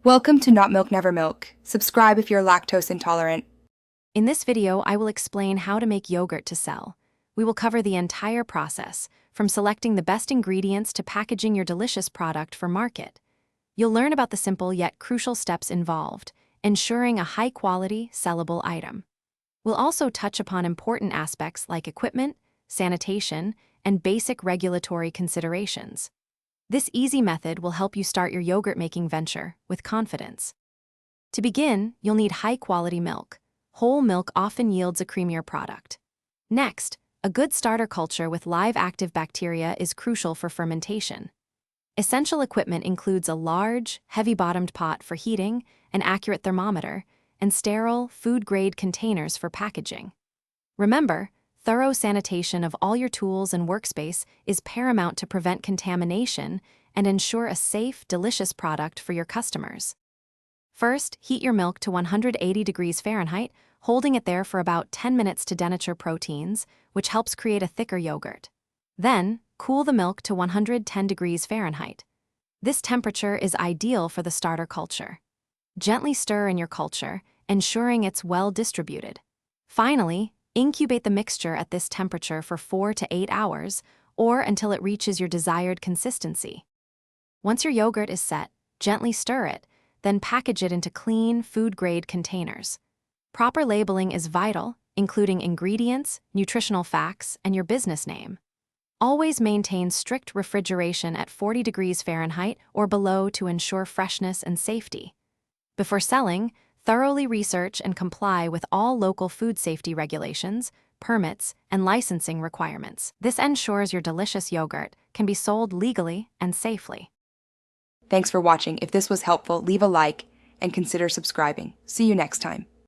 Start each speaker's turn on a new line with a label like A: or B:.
A: Welcome to Not Milk Never Milk. Subscribe if you're lactose intolerant.
B: In this video, I will explain how to make yogurt to sell. We will cover the entire process, from selecting the best ingredients to packaging your delicious product for market. You'll learn about the simple yet crucial steps involved, ensuring a high-quality, sellable item. We'll also touch upon important aspects like equipment, sanitation, and basic regulatory considerations. This easy method will help you start your yogurt-making venture with confidence. To begin, you'll need high-quality milk. Whole milk often yields a creamier product. Next, a good starter culture with live active bacteria is crucial for fermentation. Essential equipment includes a large, heavy-bottomed pot for heating, an accurate thermometer, and sterile, food-grade containers for packaging. Remember, thorough sanitation of all your tools and workspace is paramount to prevent contamination and ensure a safe, delicious product for your customers. First, heat your milk to 180 degrees Fahrenheit, holding it there for about 10 minutes to denature proteins, which helps create a thicker yogurt. Then, cool the milk to 110 degrees Fahrenheit. This temperature is ideal for the starter culture. Gently stir in your culture, ensuring it's well distributed. Finally, incubate the mixture at this temperature for 4 to 8 hours, or until it reaches your desired consistency. Once your yogurt is set, gently stir it, then package it into clean, food-grade containers. Proper labeling is vital, including ingredients, nutritional facts, and your business name. Always maintain strict refrigeration at 40 degrees Fahrenheit or below to ensure freshness and safety. Before selling, thoroughly research and comply with all local food safety regulations, permits, and licensing requirements. This ensures your delicious yogurt can be sold legally and safely.
A: Thanks for watching. If this was helpful, leave a like and consider subscribing. See you next time.